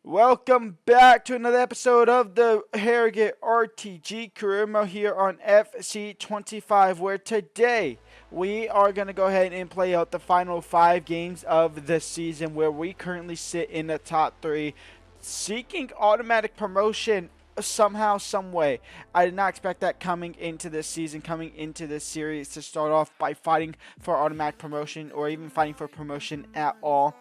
Welcome back to another episode of the Harrogate RTG career mode here on FC25, where today we are going to go ahead and play out the final 5 games of the season, where we currently sit in the top 3, seeking automatic promotion somehow, some way. I did not expect that coming into this season, coming into this series, to start off by fighting for automatic promotion or even fighting for promotion at all.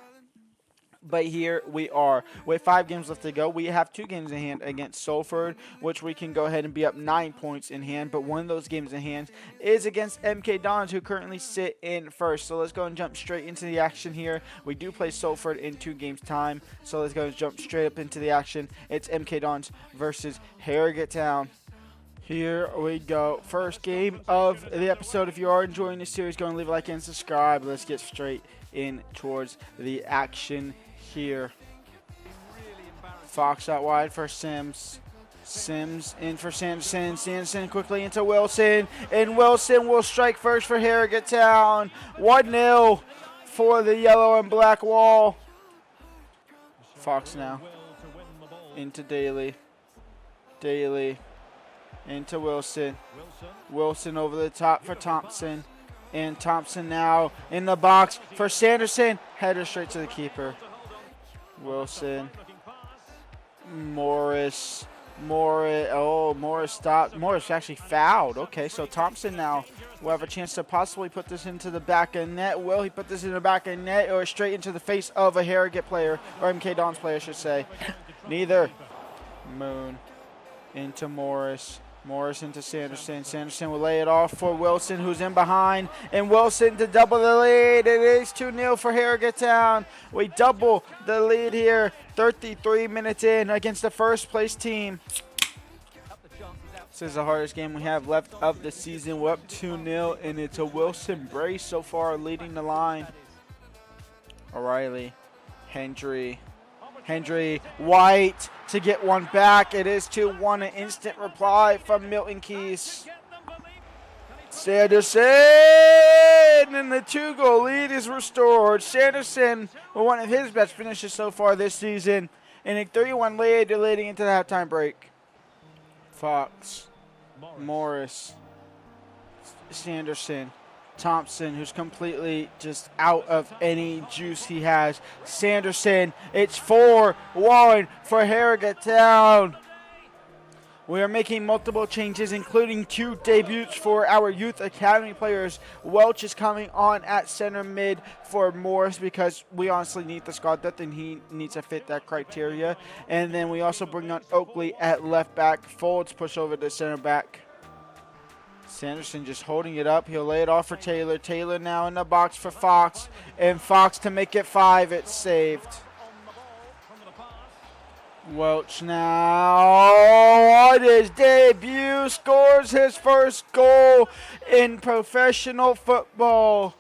But here we are with 5 games left to go. We have 2 games in hand against Salford, which we can go ahead and be up 9 points in hand. But one of those games in hand is against MK Dons, who currently sit in first. So let's go and jump straight into the action here. We do play Salford in 2 games time. So let's go and jump straight up into the action. It's MK Dons versus Harrogate Town. Here we go. First game of the episode. If you are enjoying this series, go and leave a like and subscribe. Let's get straight in towards the action here. Fox out wide for Sims. Sims in for Sanderson. Sanderson quickly into Wilson. And Wilson will strike first for Harrogate Town. 1-0 for the yellow and black wall. Fox now. Into Daly. Daly. Into Wilson. Wilson over the top for Thompson. And Thompson now in the box for Sanderson. Header straight to the keeper. Wilson. Morris. Morris stopped. Morris actually fouled. Okay, so Thompson now will have a chance to possibly put this into the back of net. Will he put this in the back of net or straight into the face of a Harrogate player, or MK Dons player, I should say? Neither. Moon into Morris. Morris into Sanderson. Sanderson will lay it off for Wilson, who's in behind. And Wilson to double the lead. It is 2-0 for Harrogate Town. We double the lead here 33 minutes in against the first place team. This is the hardest game we have left of the season. We're up 2-0, and it's a Wilson brace so far leading the line. O'Reilly. Hendry, White to get one back. It is 2-1, an instant reply from Milton Keyes. Sanderson, and the 2-goal lead is restored. Sanderson with one of his best finishes so far this season, and a 3-1 lead leading into the halftime break. Fox, Morris, Sanderson, Thompson, who's completely just out of any juice he has. Sanderson, it's 4-1 for Harrogate Town. We are making multiple changes, including 2 debuts for our youth academy players. Welch is coming on at center mid for Morris because we honestly need the squad depth and he needs to fit that criteria. And then we also bring on Oakley at left back. Folds push over to center back. Sanderson just holding it up. He'll lay it off for Taylor. Taylor now in the box for Fox. And Fox to make it 5. It's saved. Welch now on his debut scores his first goal in professional football.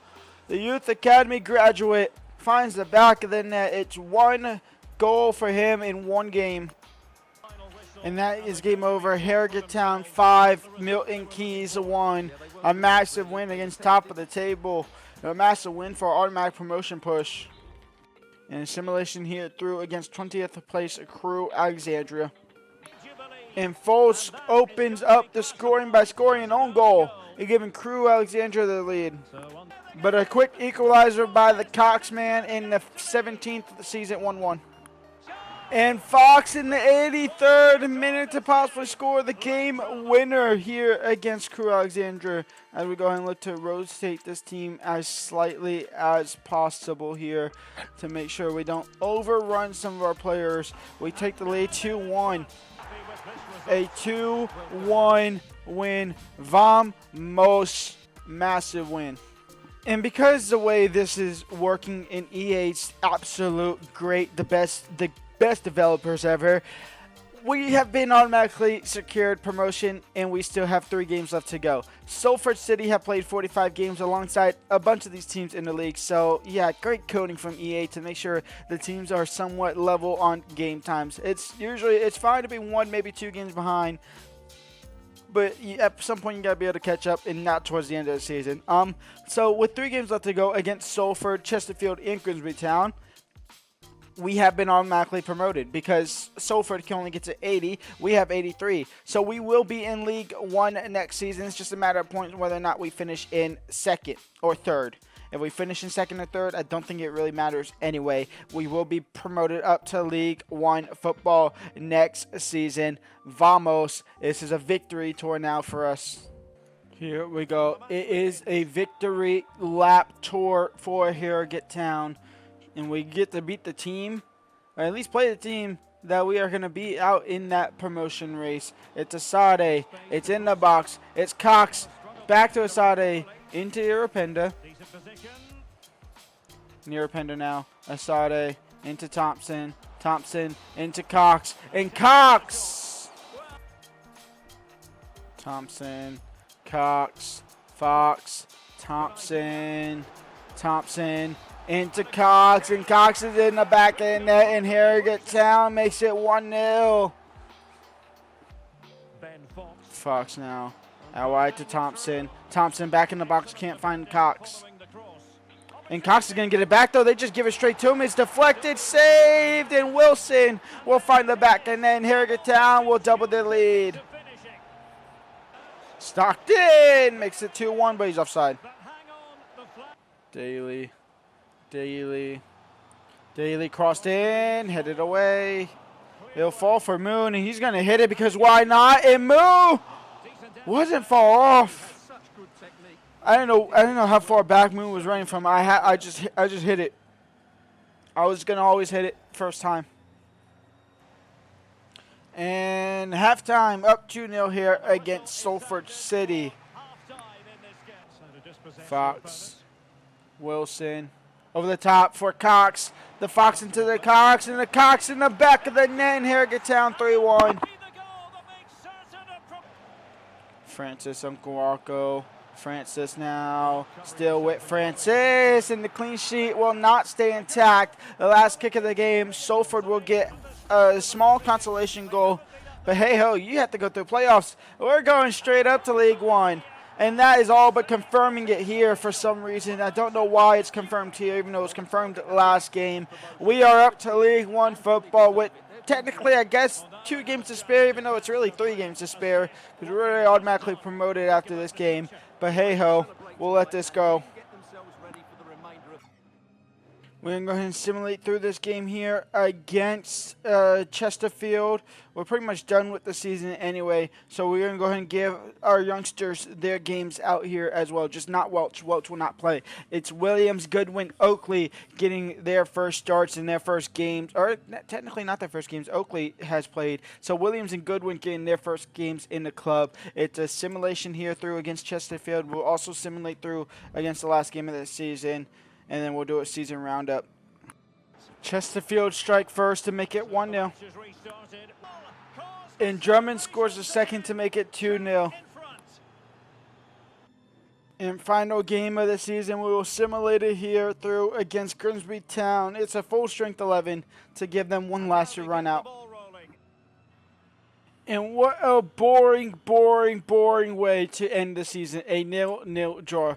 The Youth Academy graduate finds the back of the net. It's 1 goal for him in 1 game. And that is game over. Harrogate Town 5, Milton Keyes 1. A massive win against top of the table. A massive win for our automatic promotion push. And simulation here through against 20th place Crew Alexandria. And Foles opens up the scoring by scoring an own goal and giving Crew Alexandria the lead. But a quick equalizer by the Coxman in the 17th of the season, 1-1. And Fox in the 83rd minute to possibly score the game winner here against Crew Alexandria. As we go ahead and look to rotate this team as slightly as possible here to make sure we don't overrun some of our players. We take the lead 2-1. A 2-1 win. Vamos. Massive win. And because the way this is working in EA's absolute great, the best developers ever, we have been automatically secured promotion, and we still have 3 games left to go. Salford City have played 45 games alongside a bunch of these teams in the league. So yeah, great coding from EA to make sure the teams are somewhat level on game times. It's fine to be 1, maybe 2 games behind, but at some point you gotta be able to catch up, and not towards the end of the season. So with 3 games left to go against Salford, Chesterfield, and Grimsby Town, we have been automatically promoted because Salford can only get to 80. We have 83. So we will be in League 1 next season. It's just a matter of points whether or not we finish in second or third. If we finish in second or third, I don't think it really matters anyway. We will be promoted up to League 1 football next season. Vamos. This is a victory tour now for us. Here we go. It is a victory lap tour for Harrogate Town. And we get to beat the team, or at least play the team that we are going to be out in that promotion race. It's Asade. It's in the box. It's Cox. Back to Asade. Into Irapenda. Near Irapenda now. Asade. Into Thompson. Thompson. Into Cox. And Cox! Thompson. Cox. Fox. Thompson. Thompson. Into Cox, and Cox is in the back of the net, and Harrogate Town makes it 1-0. Fox now. Out wide to Thompson. Thompson back in the box, can't find Cox. And Cox is going to get it back, though. They just give it straight to him. It's deflected, saved, and Wilson will find the back, and then Harrogate Town will double the lead. Stockton makes it 2-1, but he's offside. Daly crossed in, headed away. He'll fall for Moon, and he's going to hit it because why not? And Moon wasn't far off. I don't know how far back Moon was running from. I just hit it. I was going to always hit it first time. And halftime, up 2-0 here against Salford City. Fox, Wilson. Over the top for Cox. The Fox into the Cox, and the Cox in the back of the net, and Harrogate Town 3-1. Francis Uncle Francis now. Still with Francis, and the clean sheet will not stay intact. The last kick of the game, Salford will get a small consolation goal. But hey-ho, you have to go through playoffs. We're going straight up to League 1. And that is all but confirming it here for some reason. I don't know why it's confirmed here, even though it was confirmed last game. We are up to League 1 football with technically, I guess, 2 games to spare, even though it's really 3 games to spare, because we're already automatically promoted after this game. But hey-ho, we'll let this go. We're going to go ahead and simulate through this game here against Chesterfield. We're pretty much done with the season anyway, so we're going to go ahead and give our youngsters their games out here as well, just not Welch. Welch will not play. It's Williams, Goodwin, Oakley getting their first starts in their first games, or technically not their first games. Oakley has played, so Williams and Goodwin getting their first games in the club. It's a simulation here through against Chesterfield. We'll also simulate through against the last game of the season. And then we'll do a season roundup. Chesterfield strike first to make it 1-0. And Drummond scores a second to make it 2-0. And final game of the season, we will simulate it here through against Grimsby Town. It's a full strength 11 to give them one last run out. And what a boring way to end the season. A 0-0 draw.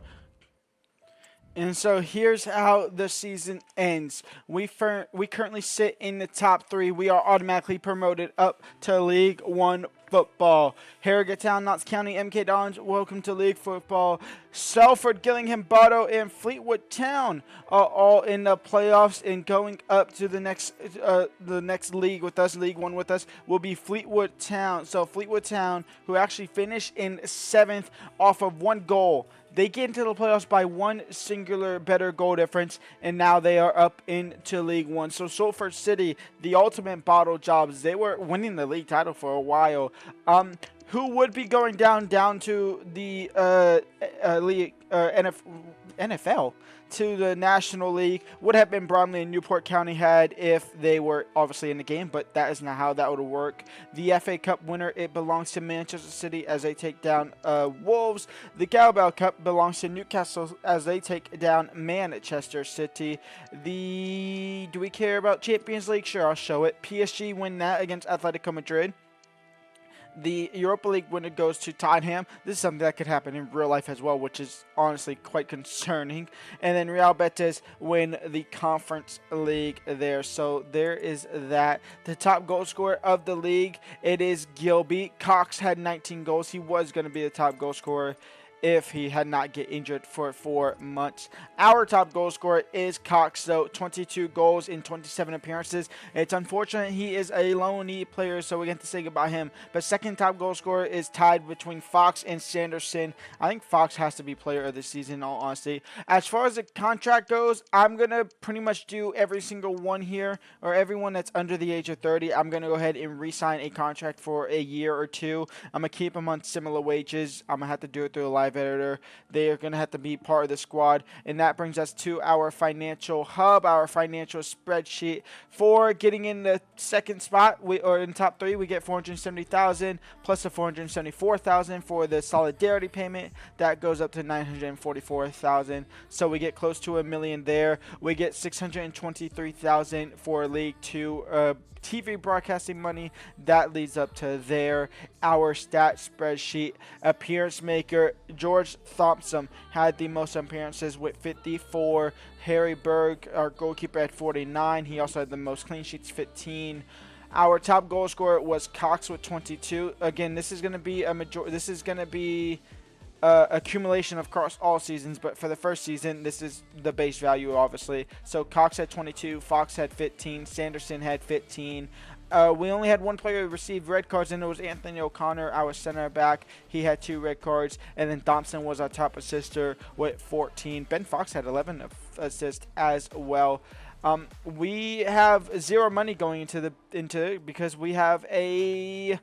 And so here's how the season ends. We currently sit in the top 3. We are automatically promoted up to League 1 football. Harrogate Town, Notts County, MK Dons, welcome to League football. Salford, Gillingham, Botto, and Fleetwood Town are all in the playoffs, and going up to the next league with us, League 1 with us, will be Fleetwood Town. So Fleetwood Town, who actually finished in 7th off of 1 goal. They get into the playoffs by 1 singular better goal difference, and now they are up into League 1. So Salford City, the ultimate bottle jobs, they were winning the league title for a while. Who would be going down to the NFL, to the National League, would have been Bromley and Newport County had if they were obviously in the game, but that is not how that would work. The FA Cup winner, it belongs to Manchester City as they take down Wolves. The Carabao Cup belongs to Newcastle as they take down Manchester City. Do we care about Champions League? Sure, I'll show it. PSG win that against Atletico Madrid. The Europa League winner goes to Tottenham. This is something that could happen in real life as well, which is honestly quite concerning. And then Real Betis win the Conference League there. So there is that. The top goal scorer of the league, it is Gilby. Cox had 19 goals. He was going to be the top goal scorer if he had not get injured for 4 months. Our top goal scorer is Cox, though, 22 goals in 27 appearances. It's unfortunate he is a loanee player, so we get to say goodbye to him. But second top goal scorer is tied between Fox and Sanderson. I think Fox has to be player of the season, in all honesty. As far as the contract goes, I'm going to pretty much do every single one here, or everyone that's under the age of 30. I'm going to go ahead and re-sign a contract for a year or two. I'm going to keep them on similar wages. I'm going to have to do it through a live editor. They are going to have to be part of the squad. And that brings us to our financial hub, our financial spreadsheet. For getting in the second spot, or in top 3, we get $470,000 plus a $474,000 for the solidarity payment. That goes up to $944,000. So we get close to $1 million there. We get $623,000 for League 2 TV broadcasting money. That leads up to there. Our stat spreadsheet. Appearance maker George Thompson had the most appearances with 54. Harry Berg, our goalkeeper, had 49. He also had the most clean sheets, 15. Our top goal scorer was Cox with 22. Again, this is going to be accumulation of across all seasons, but for the first season, this is the base value, obviously. So Cox had 22, Fox had 15, Sanderson had 15. We only had one player who received red cards, and it was Anthony O'Connor, our center back. He had 2 red cards, and then Thompson was our top assister with 14. Ben Fox had 11 assists as well. We have zero money going into it because we have a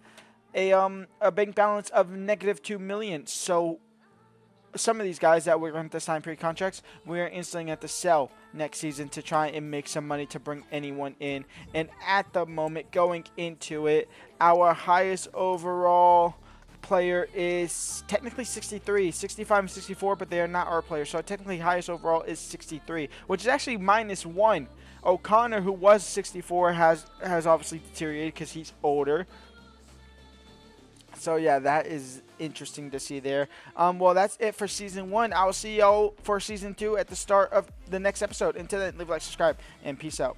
bank balance of negative $2 million. So some of these guys that we're going to sign pre-contracts, we are instantly going to sell next season to try and make some money to bring anyone in. And at the moment, going into it, our highest overall player is technically 63, 65 and 64, but they are not our players. So technically highest overall is 63, which is actually -1. O'Connor, who was 64, has obviously deteriorated because he's older. So yeah, that is interesting to see there. Well, that's it for season 1. I will see y'all for season 2 at the start of the next episode. Until then, leave a like, subscribe, and peace out.